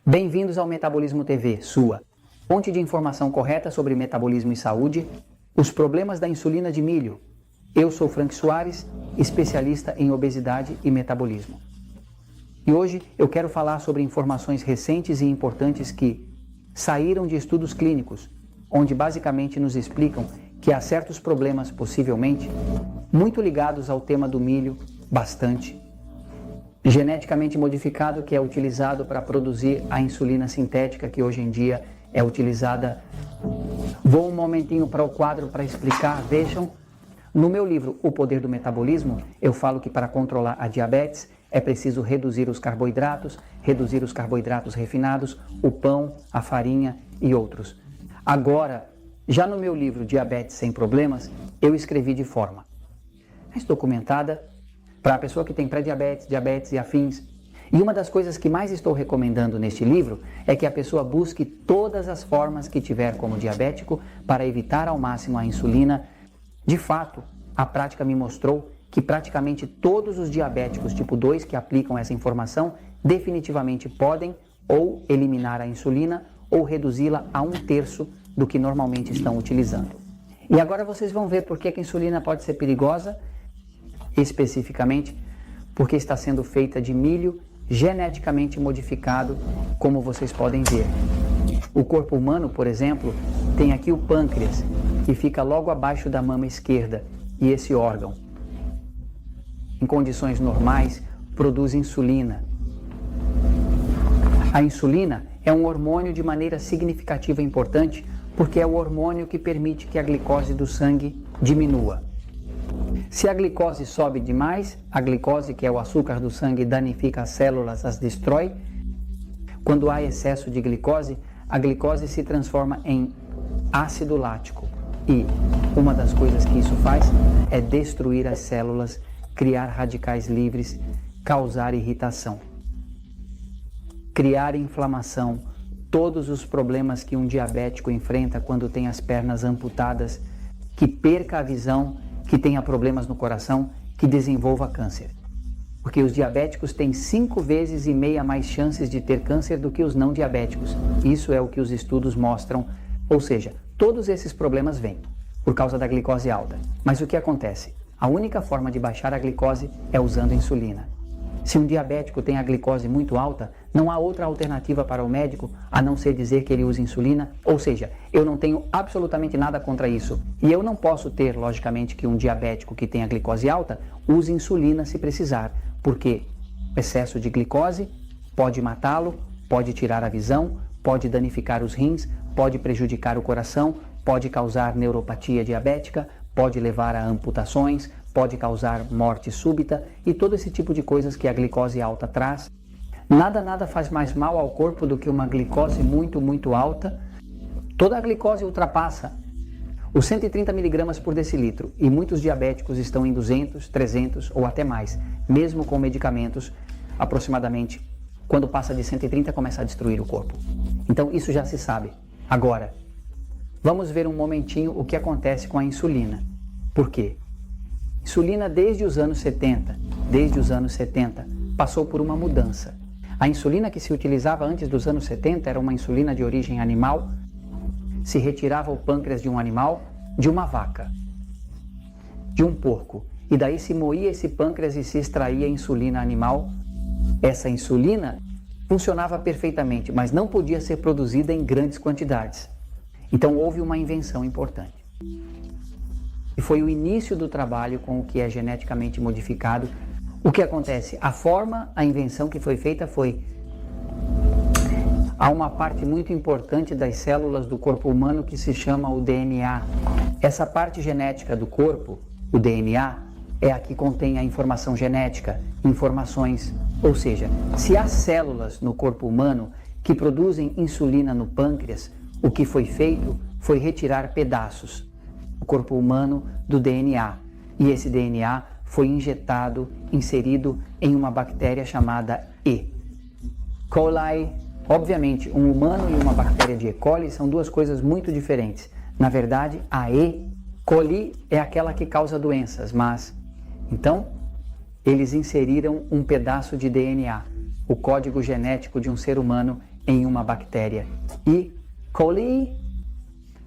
Bem-vindos ao Metabolismo TV, sua fonte de informação correta sobre metabolismo e saúde, os problemas da insulina de milho. Eu sou Frank Soares, especialista em obesidade e metabolismo. E hoje eu quero falar sobre informações recentes e importantes que saíram de estudos clínicos, onde basicamente nos explicam que há certos problemas, possivelmente, muito ligados ao tema do milho, bastante geneticamente modificado, que é utilizado para produzir a insulina sintética, que hoje em dia é utilizada. Vou um momentinho para o quadro para explicar. Vejam, no meu livro O Poder do Metabolismo, eu falo que para controlar a diabetes é preciso reduzir os carboidratos refinados, o pão, a farinha e outros. Agora, já no meu livro Diabetes Sem Problemas, eu escrevi de forma mais documentada, para a pessoa que tem pré-diabetes, diabetes e afins. E uma das coisas que mais estou recomendando neste livro é que a pessoa busque todas as formas que tiver como diabético para evitar ao máximo a insulina. De fato, a prática me mostrou que praticamente todos os diabéticos tipo 2 que aplicam essa informação definitivamente podem ou eliminar a insulina ou reduzi-la a 1/3 do que normalmente estão utilizando. E agora vocês vão ver por que a insulina pode ser perigosa, especificamente porque está sendo feita de milho geneticamente modificado, como vocês podem ver. O corpo humano, por exemplo, tem aqui o pâncreas, que fica logo abaixo da mama esquerda, e esse órgão, em condições normais, produz insulina. A insulina é um hormônio de maneira significativa e importante, porque é o hormônio que permite que a glicose do sangue diminua. Se a glicose sobe demais, a glicose, que é o açúcar do sangue, danifica as células, as destrói. Quando há excesso de glicose, a glicose se transforma em ácido lático. E uma das coisas que isso faz é destruir as células, criar radicais livres, causar irritação, criar inflamação, todos os problemas que um diabético enfrenta quando tem as pernas amputadas, que perca a visão, que tenha problemas no coração, que desenvolva câncer. Porque os diabéticos têm 5,5 vezes mais chances de ter câncer do que os não diabéticos. Isso é o que os estudos mostram. Ou seja, todos esses problemas vêm por causa da glicose alta. Mas o que acontece? A única forma de baixar a glicose é usando insulina. Se um diabético tem a glicose muito alta, não há outra alternativa para o médico a não ser dizer que ele usa insulina. Ou seja, eu não tenho absolutamente nada contra isso. E eu não posso ter, logicamente, que um diabético que tem a glicose alta use insulina se precisar, porque excesso de glicose pode matá-lo, pode tirar a visão, pode danificar os rins, pode prejudicar o coração, pode causar neuropatia diabética, pode levar a amputações, pode causar morte súbita e todo esse tipo de coisas que a glicose alta traz. Nada faz mais mal ao corpo do que uma glicose muito alta. Toda a glicose ultrapassa os 130 mg por decilitro e muitos diabéticos estão em 200, 300 ou até mais, mesmo com medicamentos, aproximadamente. Quando passa de 130 começa a destruir o corpo. Então isso já se sabe. Agora, vamos ver um momentinho o que acontece com a insulina. Por quê? Insulina desde os anos 70, passou por uma mudança. A insulina que se utilizava antes dos anos 70 era uma insulina de origem animal. Se retirava o pâncreas de um animal, de uma vaca, de um porco, e daí se moía esse pâncreas e se extraía insulina animal. Essa insulina funcionava perfeitamente, mas não podia ser produzida em grandes quantidades. Então houve uma invenção importante. E foi o início do trabalho com o que é geneticamente modificado. O que acontece? A invenção que foi feita foi: há uma parte muito importante das células do corpo humano que se chama o DNA. Essa parte genética do corpo, o DNA, é a que contém a informação genética, informações. Ou seja, se há células no corpo humano que produzem insulina no pâncreas, o que foi feito foi retirar pedaços do corpo humano do DNA. E esse DNA foi inserido em uma bactéria chamada E. coli. Obviamente, um humano e uma bactéria de E. coli são duas coisas muito diferentes. Na verdade, a E. coli é aquela que causa doenças, mas então eles inseriram um pedaço de DNA, o código genético de um ser humano em uma bactéria E. coli.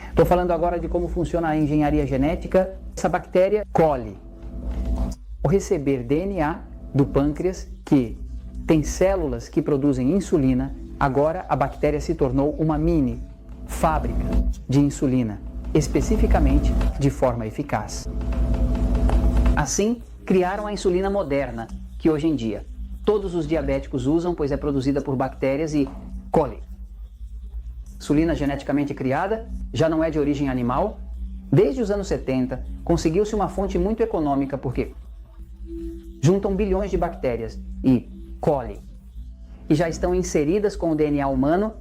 Estou falando agora de como funciona a engenharia genética. Essa bactéria coli, ao receber DNA do pâncreas, que tem células que produzem insulina, agora a bactéria se tornou uma mini fábrica de insulina, especificamente de forma eficaz. Assim, criaram a insulina moderna, que hoje em dia todos os diabéticos usam, pois é produzida por bactérias E. coli. Insulina geneticamente criada, já não é de origem animal. Desde os anos 70, conseguiu-se uma fonte muito econômica, porque juntam bilhões de bactérias E. coli e já estão inseridas com o DNA humano,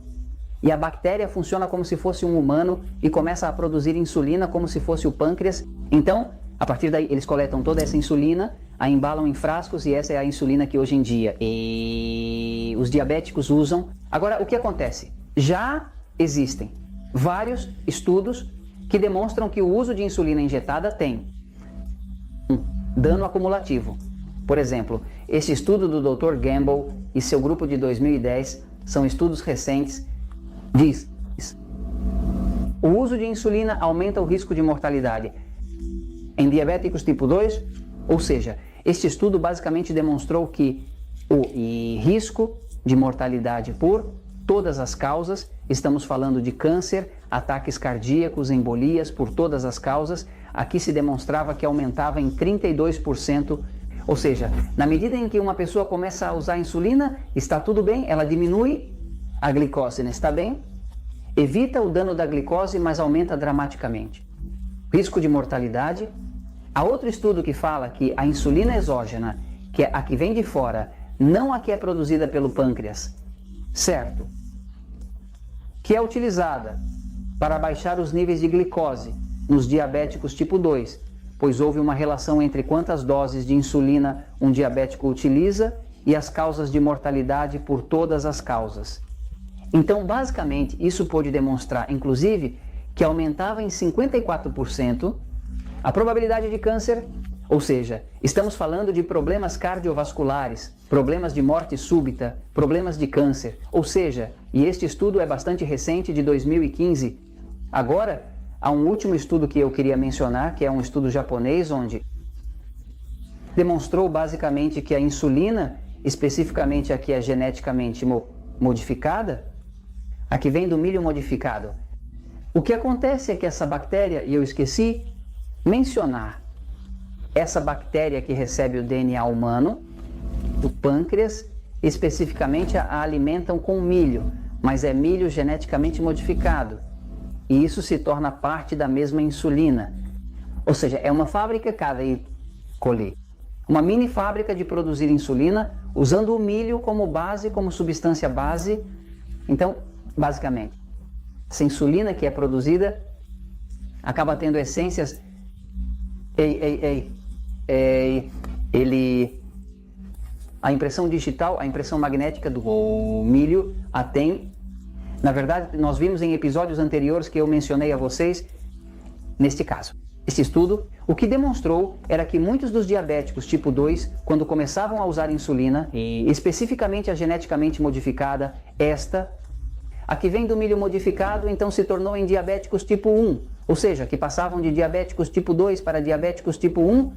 e a bactéria funciona como se fosse um humano e começa a produzir insulina como se fosse o pâncreas. Então, a partir daí, eles coletam toda essa insulina, a embalam em frascos, e essa é a insulina que hoje em dia os diabéticos usam. Agora, o que acontece? Já existem vários estudos que demonstram que o uso de insulina injetada tem um dano acumulativo. Por exemplo, esse estudo do Dr. Gamble e seu grupo de 2010, são estudos recentes, diz: o uso de insulina aumenta o risco de mortalidade em diabéticos tipo 2, ou seja, este estudo basicamente demonstrou que o risco de mortalidade por todas as causas, estamos falando de câncer, ataques cardíacos, embolias, por todas as causas, aqui se demonstrava que aumentava em 32%, ou seja, na medida em que uma pessoa começa a usar insulina, está tudo bem, ela diminui a glicose, né? Está bem? Evita o dano da glicose, mas aumenta dramaticamente. Risco de mortalidade. Há outro estudo que fala que a insulina exógena, que é a que vem de fora, não a que é produzida pelo pâncreas, certo? Que é utilizada para baixar os níveis de glicose nos diabéticos tipo 2, pois houve uma relação entre quantas doses de insulina um diabético utiliza e as causas de mortalidade por todas as causas. Então, basicamente, isso pôde demonstrar, inclusive, que aumentava em 54% a probabilidade de câncer, ou seja, estamos falando de problemas cardiovasculares, problemas de morte súbita, problemas de câncer, ou seja, e este estudo é bastante recente, de 2015. Agora, há um último estudo que eu queria mencionar, que é um estudo japonês, onde demonstrou basicamente que a insulina, especificamente a que é geneticamente modificada, a que vem do milho modificado. O que acontece é que essa bactéria, e eu esqueci mencionar, essa bactéria que recebe o DNA humano, do pâncreas, especificamente a alimentam com milho, mas é milho geneticamente modificado. E isso se torna parte da mesma insulina. Ou seja, é uma fábrica cada coli. Uma mini fábrica de produzir insulina, usando o milho como base, como substância base. Então, basicamente, essa insulina que é produzida acaba tendo essências. A impressão digital, a impressão magnética do milho a tem. Na verdade, nós vimos em episódios anteriores que eu mencionei a vocês, neste caso. Este estudo, o que demonstrou era que muitos dos diabéticos tipo 2, quando começavam a usar insulina, e especificamente a geneticamente modificada, a que vem do milho modificado, então se tornou em diabéticos tipo 1, ou seja, que passavam de diabéticos tipo 2 para diabéticos tipo 1.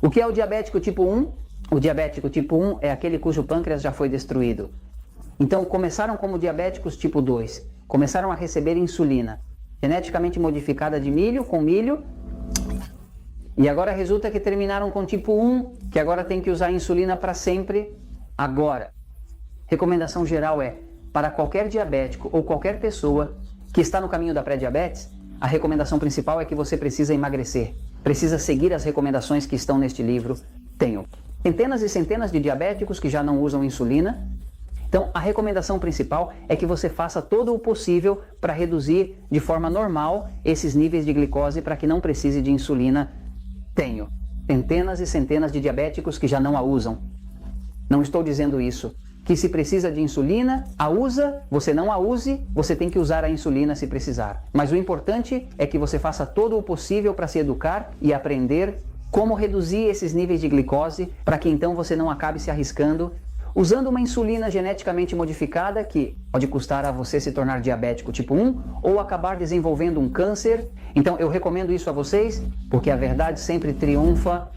O que é o diabético tipo 1? O diabético tipo 1 é aquele cujo pâncreas já foi destruído. Então começaram como diabéticos tipo 2, começaram a receber insulina geneticamente modificada de milho, com milho, e agora resulta que terminaram com tipo 1, que agora tem que usar insulina para sempre. Agora, recomendação geral é, para qualquer diabético ou qualquer pessoa que está no caminho da pré-diabetes, a recomendação principal é que você precisa emagrecer, precisa seguir as recomendações que estão neste livro. Tenho centenas e centenas de diabéticos que já não usam insulina. Então, a recomendação principal é que você faça todo o possível para reduzir de forma normal esses níveis de glicose para que não precise de insulina. Tenho centenas e centenas de diabéticos que já não a usam. Não estou dizendo isso. Que se precisa de insulina, a usa, você não a use, você tem que usar a insulina se precisar. Mas o importante é que você faça todo o possível para se educar e aprender como reduzir esses níveis de glicose para que então você não acabe se arriscando. usando uma insulina geneticamente modificada que pode custar a você se tornar diabético tipo 1 ou acabar desenvolvendo um câncer. Então eu recomendo isso a vocês porque a verdade sempre triunfa